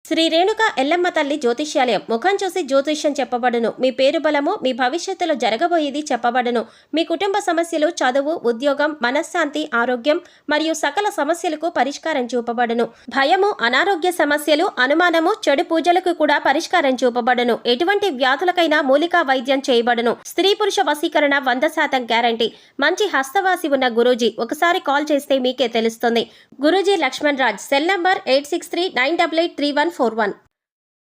శ్రీ రేణుక ఎల్లమ్మ తల్లి జ్యోతిష్యాలయం. ముఖం చూసి జ్యోతిష్యం చెప్పబడును. మీ పేరు బలము, మీ భవిష్యత్తులో జరగబోయేది చెప్పబడును. మీ కుటుంబ సమస్యలు, చదువు, ఉద్యోగం, మనశ్శాంతి, ఆరోగ్యం మరియు సకల సమస్యలకు పరిష్కారం చూపబడును. భయము, అనారోగ్య సమస్యలు, అనుమానము, చెడు పూజలకు కూడా పరిష్కారం చూపబడును. ఎటువంటి వ్యాధులకైనా మూలికా వైద్యం చేయబడును. స్త్రీ పురుష వశీకరణ 100% గ్యారంటీ. మంచి హస్తవాసి ఉన్న గురూజీ. ఒకసారి కాల్ చేస్తే మీకే తెలుస్తుంది. గురూజీ లక్ష్మణ్ రాజ్. Cell number 8639883141.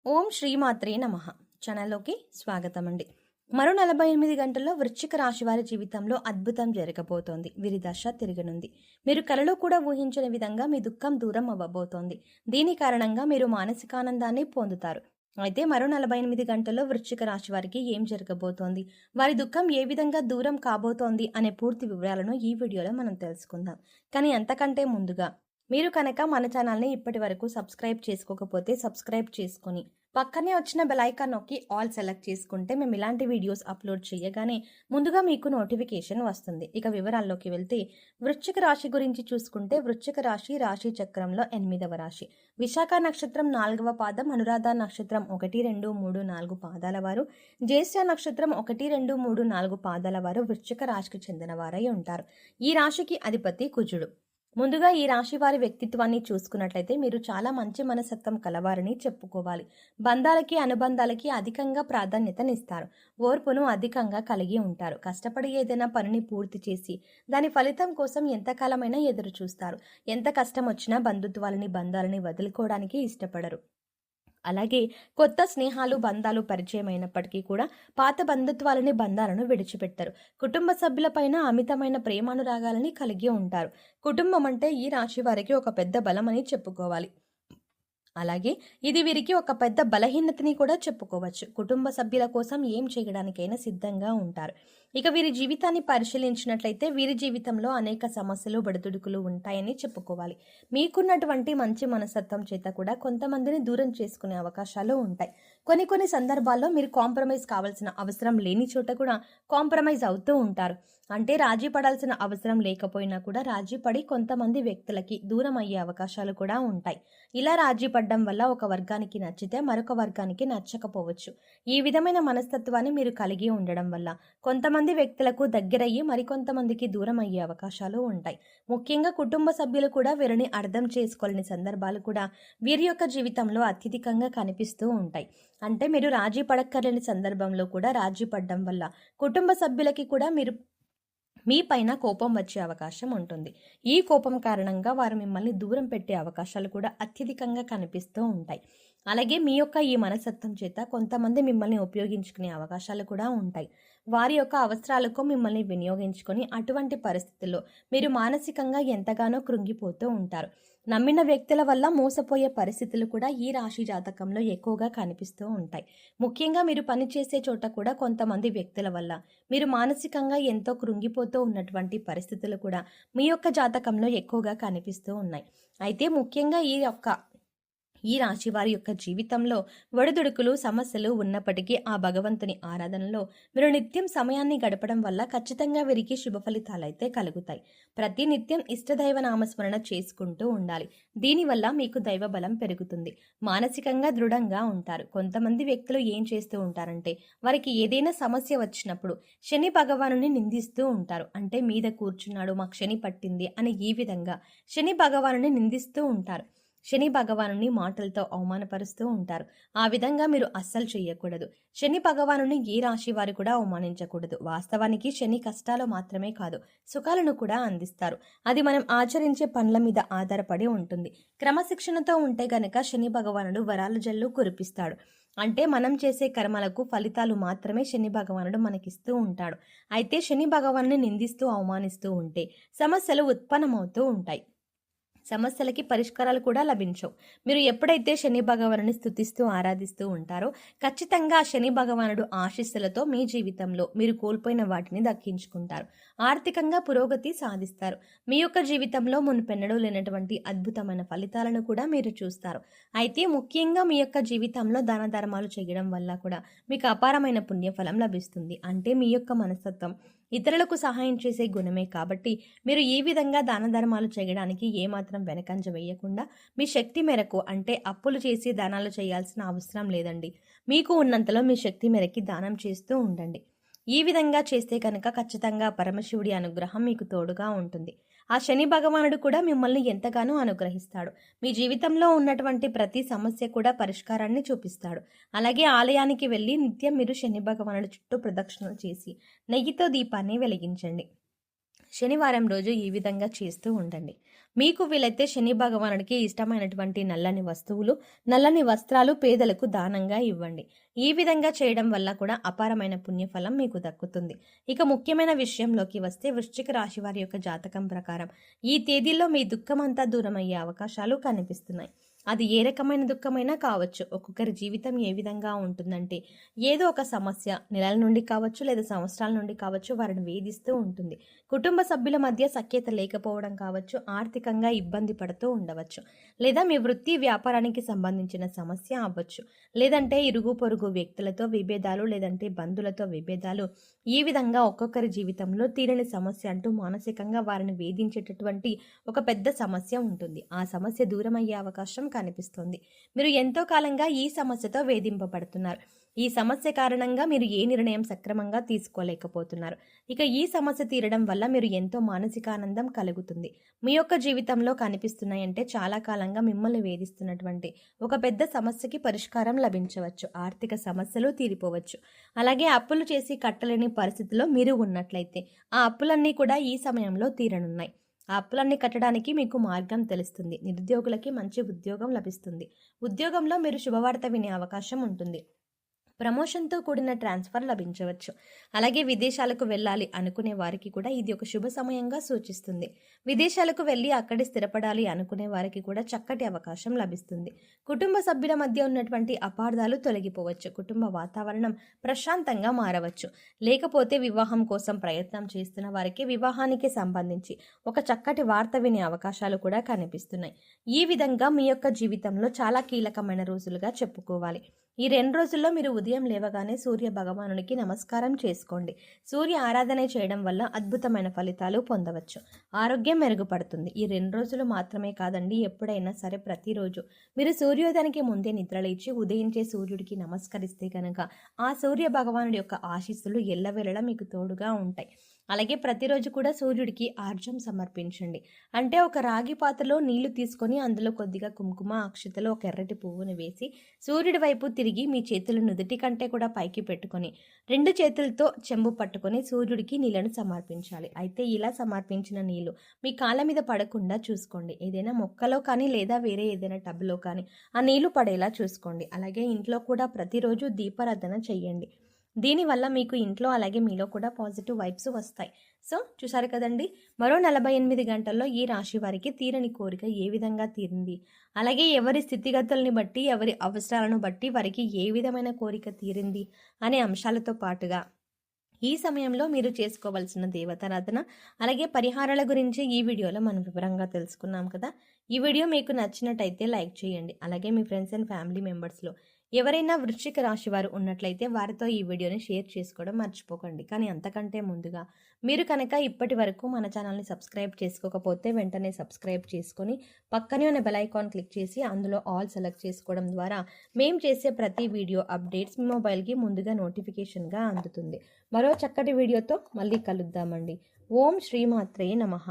ఓం శ్రీమాత్రే నమః. ఛానల్లోకి స్వాగతం అండి. మరో 48 గంటల్లో వృశ్చిక రాశి వారి జీవితంలో అద్భుతం జరగబోతోంది. వీరి దశ తిరగనుంది. మీరు కలలో కూడా ఊహించని విధంగా మీ దుఃఖం దూరం అవ్వబోతోంది. దీని కారణంగా మీరు మానసికానందాన్ని పొందుతారు. అయితే మరో 48 గంటల్లో వృశ్చిక రాశి వారికి ఏం జరగబోతోంది, వారి దుఃఖం ఏ విధంగా దూరం కాబోతోంది అనే పూర్తి వివరాలను ఈ వీడియోలో మనం తెలుసుకుందాం. కానీ అంతకంటే ముందుగా మీరు కనుక మన ఛానల్ని ఇప్పటి వరకు సబ్స్క్రైబ్ చేసుకోకపోతే సబ్స్క్రైబ్ చేసుకొని పక్కనే వచ్చిన బెల్ ఐకాన్ నొక్కి ఆల్ సెలెక్ట్ చేసుకుంటే మేము ఇలాంటి వీడియోస్ అప్లోడ్ చేయగానే ముందుగా మీకు నోటిఫికేషన్ వస్తుంది. ఇక వివరాల్లోకి వెళ్తే వృశ్చిక రాశి గురించి చూసుకుంటే వృశ్చిక రాశి రాశి చక్రంలో 8వ రాశి. విశాఖ నక్షత్రం 4వ పాదం, అనురాధ నక్షత్రం 1, 2, 3, 4 పాదాల వారు, జ్యేష్ఠ నక్షత్రం 1, 2, 3, 4 పాదాల వారు వృశ్చిక రాశికి చెందిన వారై ఉంటారు. ఈ రాశికి అధిపతి కుజుడు. ముందుగా ఈ రాశి వారి వ్యక్తిత్వాన్ని చూసుకున్నట్లయితే మీరు చాలా మంచి మనస్తత్వం కలవారని చెప్పుకోవాలి. బంధాలకి, అనుబంధాలకి అధికంగా ప్రాధాన్యతనిస్తారు. ఓర్పును అధికంగా కలిగి ఉంటారు. కష్టపడి ఏదైనా పనిని పూర్తి చేసి దాని ఫలితం కోసం ఎంతకాలమైనా ఎదురు చూస్తారు. ఎంత కష్టం వచ్చినా బంధాలని వదులుకోవడానికి ఇష్టపడరు. అలాగే కొత్త స్నేహాలు, బంధాలు పరిచయం అయినప్పటికీ కూడా పాత బంధాలను విడిచిపెట్టరు. కుటుంబ సభ్యులపైన అమితమైన ప్రేమానురాగాలని కలిగి ఉంటారు. కుటుంబం అంటే ఈ రాశి వారికి ఒక పెద్ద బలమని చెప్పుకోవాలి. అలాగే ఇది వీరికి ఒక పెద్ద బలహీనతని కూడా చెప్పుకోవచ్చు. కుటుంబ సభ్యుల కోసం ఏం చేయడానికైనా సిద్ధంగా ఉంటారు. ఇక వీరి జీవితాన్ని పరిశీలించినట్లయితే వీరి జీవితంలో అనేక సమస్యలు, బడుదుడుకులు ఉంటాయని చెప్పుకోవాలి. మీకున్నటువంటి మంచి మనస్తత్వం చేత కూడా కొంతమందిని దూరం చేసుకునే అవకాశాలు ఉంటాయి. కొన్ని సందర్భాల్లో మీరు కాంప్రమైజ్ కావాల్సిన అవసరం లేని చోట కూడా కాంప్రమైజ్ అవుతూ ఉంటారు. అంటే రాజీ పడాల్సిన అవసరం లేకపోయినా కూడా రాజీ పడి కొంతమంది వ్యక్తులకి దూరం అయ్యే అవకాశాలు కూడా ఉంటాయి. ఇలా రాజీ పడడం వల్ల ఒక వర్గానికి నచ్చితే మరొక వర్గానికి నచ్చకపోవచ్చు. ఈ విధమైన మనస్తత్వాన్ని మీరు కలిగి ఉండడం వల్ల కొంతమంది వ్యక్తులకు దగ్గరయ్యి మరికొంతమందికి దూరం అయ్యే అవకాశాలు ఉంటాయి. ముఖ్యంగా కుటుంబ సభ్యులు కూడా వీరిని అర్థం చేసుకోలేని సందర్భాలు కూడా వీరి యొక్క జీవితంలో అత్యధికంగా కనిపిస్తూ ఉంటాయి. అంటే మీరు రాజీ పడక్కర్లేని సందర్భంలో కూడా రాజీ పడడం వల్ల కుటుంబ సభ్యులకి కూడా మీ పైన కోపం వచ్చే అవకాశం ఉంటుంది. ఈ కోపం కారణంగా వారు మిమ్మల్ని దూరం పెట్టే అవకాశాలు కూడా అత్యధికంగా కనిపిస్తూ ఉంటాయి. అలాగే మీ యొక్క ఈ మనస్తత్వం చేత కొంతమంది మిమ్మల్ని ఉపయోగించుకునే అవకాశాలు కూడా ఉంటాయి. వారి యొక్క అవసరాలకు మిమ్మల్ని వినియోగించుకొని అటువంటి పరిస్థితుల్లో మీరు మానసికంగా ఎంతగానో కృంగిపోతూ ఉంటారు. నమ్మిన వ్యక్తుల వల్ల మోసపోయే పరిస్థితులు కూడా ఈ రాశి జాతకంలో ఎక్కువగా కనిపిస్తూ ఉంటాయి. ముఖ్యంగా మీరు పనిచేసే చోట కూడా కొంతమంది వ్యక్తుల వల్ల మీరు మానసికంగా ఎంతో కృంగిపోతూ ఉన్నటువంటి పరిస్థితులు కూడా మీ యొక్క జాతకంలో ఎక్కువగా కనిపిస్తూ ఉన్నాయి. అయితే ముఖ్యంగా ఈ రాశి వారి యొక్క జీవితంలో ఒడిదుడుకులు, సమస్యలు ఉన్నప్పటికీ ఆ భగవంతుని ఆరాధనలో మీరు నిత్యం సమయాన్ని గడపడం వల్ల ఖచ్చితంగా వీరికి శుభ ఫలితాలైతే కలుగుతాయి. ప్రతి నిత్యం ఇష్టదైవ నామస్మరణ చేసుకుంటూ ఉండాలి. దీనివల్ల మీకు దైవ బలం పెరుగుతుంది. మానసికంగా దృఢంగా ఉంటారు. కొంతమంది వ్యక్తులు ఏం చేస్తూ ఉంటారంటే వారికి ఏదైనా సమస్య వచ్చినప్పుడు శని భగవానుని నిందిస్తూ ఉంటారు. అంటే మీద కూర్చున్నాడు, మాకు శని పట్టింది అని ఈ విధంగా శని భగవానుని నిందిస్తూ ఉంటారు. శని భగవానుని మాటలతో అవమానపరుస్తూ ఉంటారు. ఆ విధంగా మీరు అస్సలు చేయకూడదు. శని భగవానుని ఏ రాశి వారు కూడా అవమానించకూడదు. వాస్తవానికి శని కష్టాలు మాత్రమే కాదు, సుఖాలను కూడా అందిస్తారు. అది మనం ఆచరించే పనుల మీద ఆధారపడి ఉంటుంది. క్రమశిక్షణతో ఉంటే గనక శని భగవానుడు వరాల జల్లు కురిపిస్తాడు. అంటే మనం చేసే కర్మలకు ఫలితాలు మాత్రమే శని భగవానుడు మనకిస్తూ ఉంటాడు. అయితే శని భగవానుని నిందిస్తూ అవమానిస్తూ ఉంటే సమస్యలు ఉత్పన్నమవుతూ ఉంటాయి. సమస్యలకి పరిష్కారాలు కూడా లభించవు. మీరు ఎప్పుడైతే శని భగవానుని స్తుతిస్తూ ఆరాధిస్తూ ఉంటారో ఖచ్చితంగా శని భగవానుడు ఆశీస్సులతో మీ జీవితంలో మీరు కోల్పోయిన వాటిని దక్కించుకుంటారు. ఆర్థికంగా పురోగతి సాధిస్తారు. మీ యొక్క జీవితంలో మునుపెన్నడూ లేనటువంటి అద్భుతమైన ఫలితాలను కూడా మీరు చూస్తారు. అయితే ముఖ్యంగా మీ యొక్క జీవితంలో దాన ధర్మాలు చేయడం వల్ల కూడా మీకు అపారమైన పుణ్యఫలం లభిస్తుంది. అంటే మీ యొక్క మనస్తత్వం ఇతరులకు సహాయం చేసే గుణమే కాబట్టి మీరు ఈ విధంగా దాన ధర్మాలు చేయడానికి ఏమాత్రం వెనకంజ వేయకుండా మీ శక్తి మేరకు, అంటే అప్పులు చేసి దానాలు చేయాల్సిన అవసరం లేదండి. మీకు ఉన్నంతలో మీ శక్తి మేరకి దానం చేస్తూ ఉండండి. ఈ విధంగా చేస్తే కనుక ఖచ్చితంగా పరమశివుడి అనుగ్రహం మీకు తోడుగా ఉంటుంది. ఆ శని భగవానుడు కూడా మిమ్మల్ని ఎంతగానో అనుగ్రహిస్తాడు. మీ జీవితంలో ఉన్నటువంటి ప్రతి సమస్య కూడా పరిష్కారాన్ని చూపిస్తాడు. అలాగే ఆలయానికి వెళ్ళి నిత్యం మీరు శని భగవానుడి చుట్టూ ప్రదక్షిణలు చేసి నెయ్యితో దీపాన్ని వెలిగించండి. శనివారం రోజు ఈ విధంగా చేస్తూ ఉండండి. మీకు వీలైతే శని భగవానుడికి ఇష్టమైనటువంటి నల్లని వస్తువులు, నల్లని వస్త్రాలు పేదలకు దానంగా ఇవ్వండి. ఈ విధంగా చేయడం వల్ల కూడా అపారమైన పుణ్యఫలం మీకు దక్కుతుంది. ఇక ముఖ్యమైన విషయంలోకి వస్తే, వృశ్చిక రాశి వారి యొక్క జాతకం ప్రకారం ఈ తేదీల్లో మీ దుఃఖమంతా దూరమయ్యే అవకాశాలు కనిపిస్తున్నాయి. అది ఏ రకమైన దుఃఖమైనా కావచ్చు. ఒక్కొక్కరి జీవితం ఏ విధంగా ఉంటుందంటే, ఏదో ఒక సమస్య నెలల నుండి కావచ్చు లేదా సంవత్సరాల నుండి కావచ్చు వారిని వేధిస్తూ ఉంటుంది. కుటుంబ సభ్యుల మధ్య సఖ్యత లేకపోవడం కావచ్చు, ఆర్థికంగా ఇబ్బంది పడుతూ ఉండవచ్చు, లేదా మీ వృత్తి వ్యాపారానికి సంబంధించిన సమస్య అవ్వచ్చు, లేదంటే ఇరుగు పొరుగు వ్యక్తులతో విభేదాలు, లేదంటే బంధువులతో విభేదాలు. ఈ విధంగా ఒక్కొక్కరి జీవితంలో తీరని సమస్య అంటూ మానసికంగా వారిని వేధించేటటువంటి ఒక పెద్ద సమస్య ఉంటుంది. ఆ సమస్య దూరం అయ్యే అవకాశం కనిపిస్తుంది. మీరు ఎంతో కాలంగా ఈ సమస్యతో వేధింపబడుతున్నారు. ఈ సమస్య కారణంగా మీరు ఏ నిర్ణయం సక్రమంగా తీసుకోలేకపోతున్నారు. ఇక ఈ సమస్య తీరడం వల్ల మీరు ఎంతో మానసిక ఆనందం కలుగుతుంది. మీ యొక్క జీవితంలో కనిపిస్తున్నాయంటే చాలా కాలంగా మిమ్మల్ని వేధిస్తున్నటువంటి ఒక పెద్ద సమస్యకి పరిష్కారం లభించవచ్చు. ఆర్థిక సమస్యలు తీరిపోవచ్చు. అలాగే అప్పులు చేసి కట్టలేని పరిస్థితిలో మీరు ఉన్నట్లయితే ఆ అప్పులన్నీ కూడా ఈ సమయంలో తీరనున్నాయి. ఆ అప్పులన్నీ కట్టడానికి మీకు మార్గం తెలుస్తుంది. నిరుద్యోగులకి మంచి ఉద్యోగం లభిస్తుంది. ఉద్యోగంలో మీరు శుభవార్త వినే అవకాశం ఉంటుంది. ప్రమోషన్తో కూడిన ట్రాన్స్ఫర్ లభించవచ్చు. అలాగే విదేశాలకు వెళ్ళాలి అనుకునే వారికి కూడా ఇది ఒక శుభ సమయంగా సూచిస్తుంది. విదేశాలకు వెళ్ళి అక్కడే స్థిరపడాలి అనుకునే వారికి కూడా చక్కటి అవకాశం లభిస్తుంది. కుటుంబ సభ్యుల మధ్య ఉన్నటువంటి అపార్థాలు తొలగిపోవచ్చు. కుటుంబ వాతావరణం ప్రశాంతంగా మారవచ్చు. లేకపోతే వివాహం కోసం ప్రయత్నం చేస్తున్న వారికి వివాహానికి సంబంధించి ఒక చక్కటి వార్త వినే అవకాశాలు కూడా కనిపిస్తున్నాయి. ఈ విధంగా మీ యొక్క జీవితంలో చాలా కీలకమైన రోజులుగా చెప్పుకోవాలి. ఈ 2 రోజుల్లో మీరు ఉదయం లేవగానే సూర్య భగవానునికి నమస్కారం చేసుకోండి. సూర్య ఆరాధన చేయడం వల్ల అద్భుతమైన ఫలితాలు పొందవచ్చు. ఆరోగ్యం మెరుగుపడుతుంది. ఈ 2 రోజులు మాత్రమే కాదండి, ఎప్పుడైనా సరే ప్రతిరోజు మీరు సూర్యోదయానికి ముందే నిద్రలేచి ఉదయించే సూర్యుడికి నమస్కరిస్తే కనుక ఆ సూర్య భగవానుడి యొక్క ఆశీస్సులు ఎల్లవేళలా మీకు తోడుగా ఉంటాయి. అలాగే ప్రతిరోజు కూడా సూర్యుడికి ఆర్జం సమర్పించండి. అంటే ఒక రాగి పాత్రలో నీళ్లు తీసుకొని అందులో కొద్దిగా కుంకుమ, అక్షతలో ఒక ఎర్రటి పువ్వును వేసి సూర్యుడి వైపు తిరిగి మీ చేతులు నుదుటి కంటే కూడా పైకి పెట్టుకొని 2 చేతులతో చెంబు పట్టుకొని సూర్యుడికి నీళ్లను సమర్పించాలి. అయితే ఇలా సమర్పించిన నీళ్లు మీ కాళ్ళ మీద పడకుండా చూసుకోండి. ఏదైనా మొక్కలో కానీ లేదా వేరే ఏదైనా టబ్లో కానీ ఆ నీళ్లు పడేలా చూసుకోండి. అలాగే ఇంట్లో కూడా ప్రతిరోజు దీపారాధన చెయ్యండి. దీనివల్ల మీకు ఇంట్లో అలాగే మీలో కూడా పాజిటివ్ వైబ్స్ వస్తాయి. సో చూసారు కదండి, మరో 48 గంటల్లో ఈ రాశి వారికి తీరని కోరిక ఏ విధంగా తీరింది, అలాగే ఎవరి స్థితిగతుల్ని బట్టి, ఎవరి అవసరాలను బట్టి వారికి ఏ విధమైన కోరిక తీరింది అనే అంశాలతో పాటుగా ఈ సమయంలో మీరు చేసుకోవాల్సిన దేవతారాధన అలాగే పరిహారాల గురించి ఈ వీడియోలో మనం వివరంగా తెలుసుకున్నాం కదా. ఈ వీడియో మీకు నచ్చినట్టయితే లైక్ చేయండి. అలాగే మీ ఫ్రెండ్స్ అండ్ ఫ్యామిలీ మెంబర్స్లో ఎవరైనా వృశ్చిక రాశి వారు ఉన్నట్లయితే వారితో ఈ వీడియోని షేర్ చేసుకోవడం మర్చిపోకండి. కానీ అంతకంటే ముందుగా మీరు కనుక ఇప్పటి వరకు మన ఛానల్ని సబ్స్క్రైబ్ చేసుకోకపోతే వెంటనే సబ్స్క్రైబ్ చేసుకొని పక్కనే ఉన్న బెల్ ఐకాన్ క్లిక్ చేసి అందులో ఆల్ సెలెక్ట్ చేసుకోవడం ద్వారా మేము చేసే ప్రతి వీడియో అప్డేట్స్ మీ మొబైల్కి ముందుగా నోటిఫికేషన్గా అందుతుంది. మరో చక్కటి వీడియోతో మళ్ళీ కలుద్దామండి. ఓం శ్రీమాత్రే నమః.